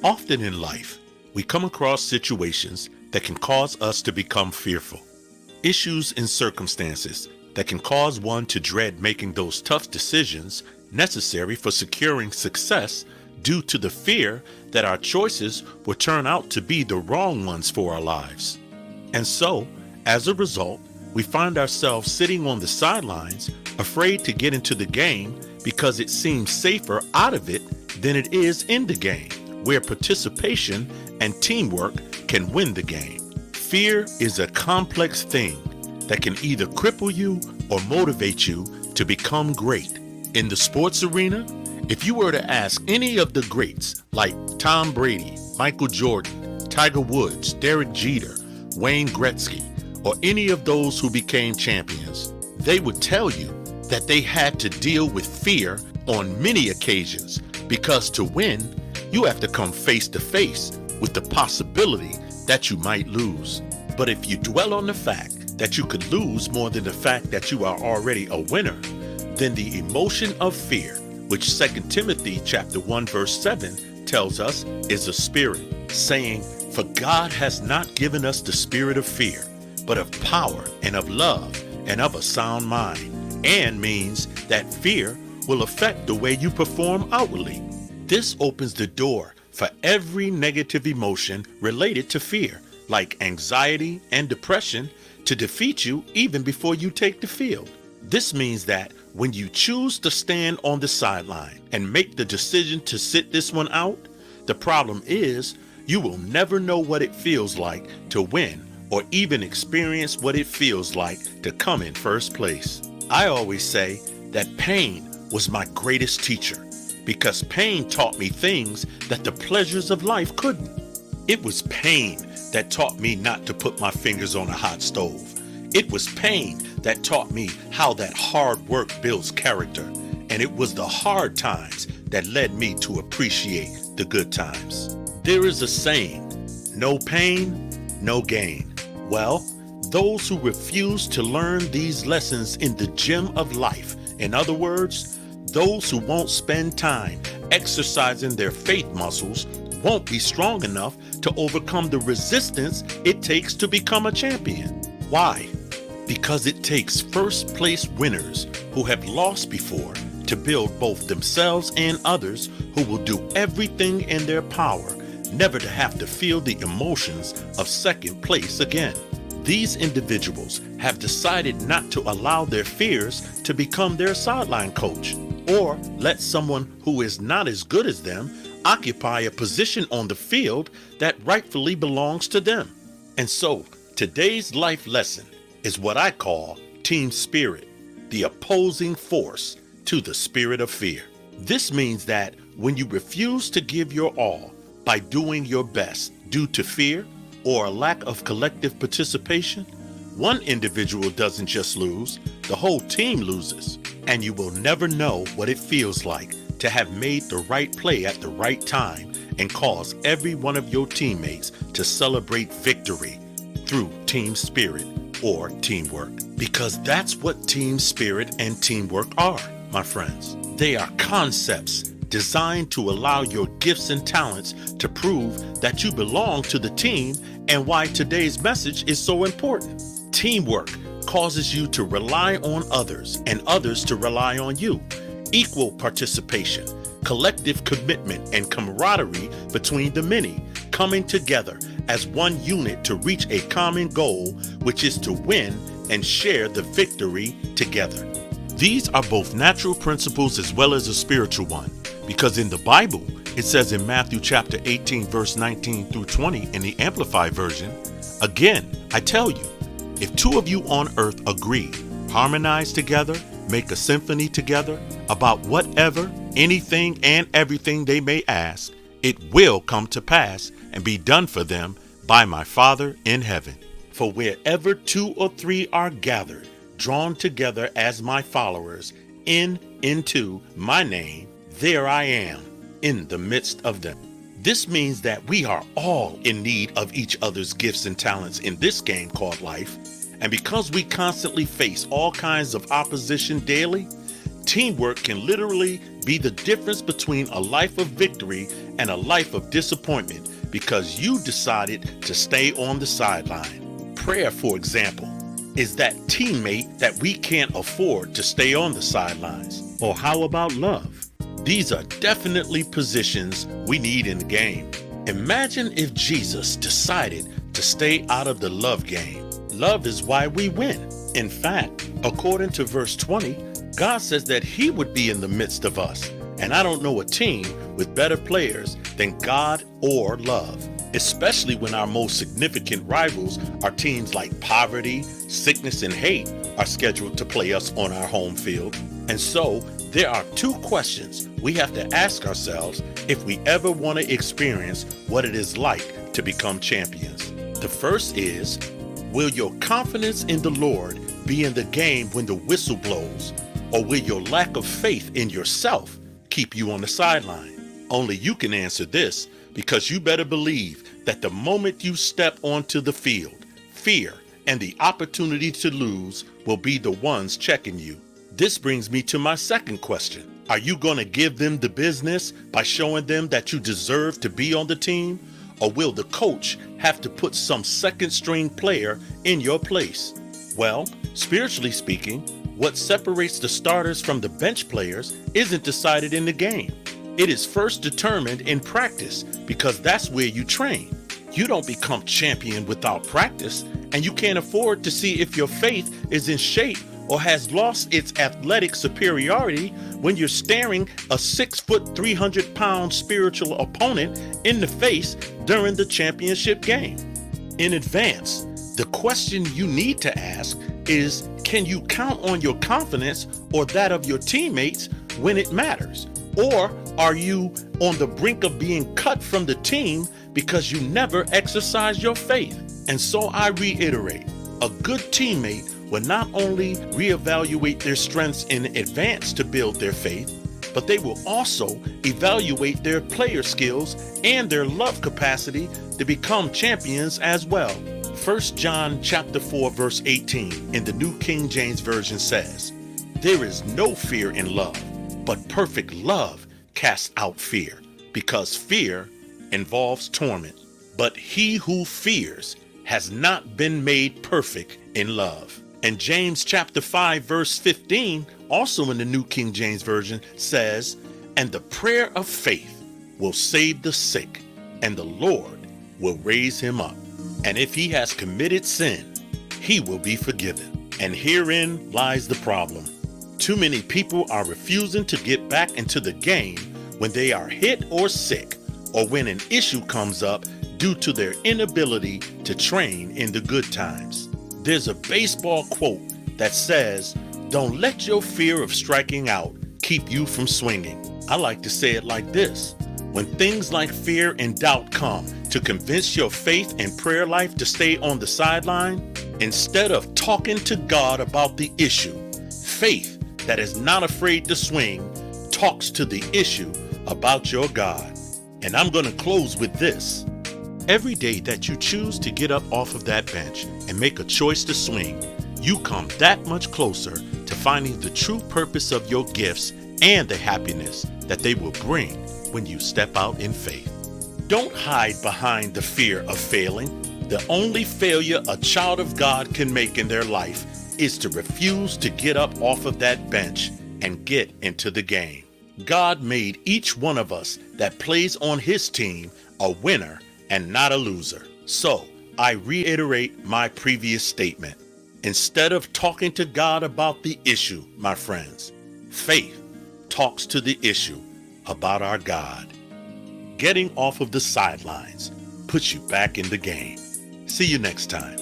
Often in life, we come across situations that can cause us to become fearful. Issues and circumstances that can cause one to dread making those tough decisions necessary for securing success due to the fear that our choices will turn out to be the wrong ones for our lives. And so, as a result, we find ourselves sitting on the sidelines, afraid to get into the game because it seems safer out of it than it is in the game, where participation and teamwork can win the game. Fear is a complex thing that can either cripple you or motivate you to become great. In the sports arena, if you were to ask any of the greats like Tom Brady, Michael Jordan, Tiger Woods, Derek Jeter, Wayne Gretzky, or any of those who became champions, they would tell you that they had to deal with fear on many occasions, because to win, you have to come face to face with the possibility that you might lose. But if you dwell on the fact that you could lose more than the fact that you are already a winner, then the emotion of fear, which 2 Timothy chapter 1 verse 7 tells us is a spirit, saying, "For God has not given us the spirit of fear, but of power and of love and of a sound mind," and means that fear will affect the way you perform outwardly. This opens the door for every negative emotion related to fear, like anxiety and depression, to defeat you even before you take the field. This means that when you choose to stand on the sideline and make the decision to sit this one out, the problem is you will never know what it feels like to win or even experience what it feels like to come in first place. I always say that pain was my greatest teacher, because pain taught me things that the pleasures of life couldn't. It was pain that taught me not to put my fingers on a hot stove. It was pain that taught me how that hard work builds character. And it was the hard times that led me to appreciate the good times. There is a saying, no pain, no gain. Well, those who refuse to learn these lessons in the gym of life, in other words, those who won't spend time exercising their faith muscles, won't be strong enough to overcome the resistance it takes to become a champion. Why? Because it takes first place winners who have lost before to build both themselves and others who will do everything in their power never to have to feel the emotions of second place again. These individuals have decided not to allow their fears to become their sideline coach, or let someone who is not as good as them occupy a position on the field that rightfully belongs to them. And so, today's life lesson is what I call team spirit, the opposing force to the spirit of fear. This means that when you refuse to give your all by doing your best due to fear or a lack of collective participation, one individual doesn't just lose, the whole team loses. And you will never know what it feels like to have made the right play at the right time and cause every one of your teammates to celebrate victory through team spirit or teamwork. Because that's what team spirit and teamwork are, my friends. They are concepts designed to allow your gifts and talents to prove that you belong to the team, and why today's message is so important. Teamwork causes you to rely on others and others to rely on you. Equal participation, collective commitment, and camaraderie between the many, coming together as one unit to reach a common goal, which is to win and share the victory together. These are both natural principles as well as a spiritual one, because in the Bible, it says in Matthew chapter 18, verse 19 through 20 in the Amplified Version, "Again, I tell you, if two of you on earth agree, harmonize together, make a symphony together about whatever, anything, and everything they may ask, it will come to pass and be done for them by my Father in heaven. For wherever two or three are gathered, drawn together as my followers, into my name, there I am in the midst of them." This means that we are all in need of each other's gifts and talents in this game called life. And because we constantly face all kinds of opposition daily, teamwork can literally be the difference between a life of victory and a life of disappointment because you decided to stay on the sideline. Prayer, for example, is that teammate that we can't afford to stay on the sidelines. Or how about love? These are definitely positions we need in the game. Imagine if Jesus decided to stay out of the love game. Love is why we win. In fact, according to verse 20, God says that he would be in the midst of us. And I don't know a team with better players than God or love, especially when our most significant rivals are teams like poverty, sickness, and hate are scheduled to play us on our home field. And so there are two questions we have to ask ourselves if we ever want to experience what it is like to become champions. The first is, will your confidence in the Lord be in the game when the whistle blows, or will your lack of faith in yourself keep you on the sideline? Only you can answer this, because you better believe that the moment you step onto the field, fear and the opportunity to lose will be the ones checking you. This brings me to my second question. Are you going to give them the business by showing them that you deserve to be on the team? Or will the coach have to put some second string player in your place? Well, spiritually speaking, what separates the starters from the bench players isn't decided in the game. It is first determined in practice, because that's where you train. You don't become champion without practice, and you can't afford to see if your faith is in shape or has lost its athletic superiority when you're staring a 6-foot, 300-pound spiritual opponent in the face during the championship game. In advance, the question you need to ask is, can you count on your confidence or that of your teammates when it matters? Or are you on the brink of being cut from the team because you never exercise your faith? And so I reiterate, a good teammate will not only reevaluate their strengths in advance to build their faith, but they will also evaluate their player skills and their love capacity to become champions as well. 1 John chapter 4 verse 18 in the New King James Version says, "There is no fear in love, but perfect love casts out fear, because fear involves torment. But he who fears has not been made perfect in love." And James chapter 5 verse 15, also in the New King James Version, says, "And the prayer of faith will save the sick, and the Lord will raise him up. And if he has committed sin, he will be forgiven." And herein lies the problem. Too many people are refusing to get back into the game when they are hit or sick, or when an issue comes up due to their inability to train in the good times. There's a baseball quote that says, "Don't let your fear of striking out keep you from swinging." I like to say it like this: when things like fear and doubt come to convince your faith and prayer life to stay on the sideline, instead of talking to God about the issue, faith that is not afraid to swing talks to the issue about your God. And I'm going to close with this. Every day that you choose to get up off of that bench and make a choice to swing, you come that much closer to finding the true purpose of your gifts and the happiness that they will bring when you step out in faith. Don't hide behind the fear of failing. The only failure a child of God can make in their life is to refuse to get up off of that bench and get into the game. God made each one of us that plays on his team a winner and not a loser. So I reiterate my previous statement. Instead of talking to God about the issue, my friends, faith talks to the issue about our God. Getting off of the sidelines puts you back in the game. See you next time.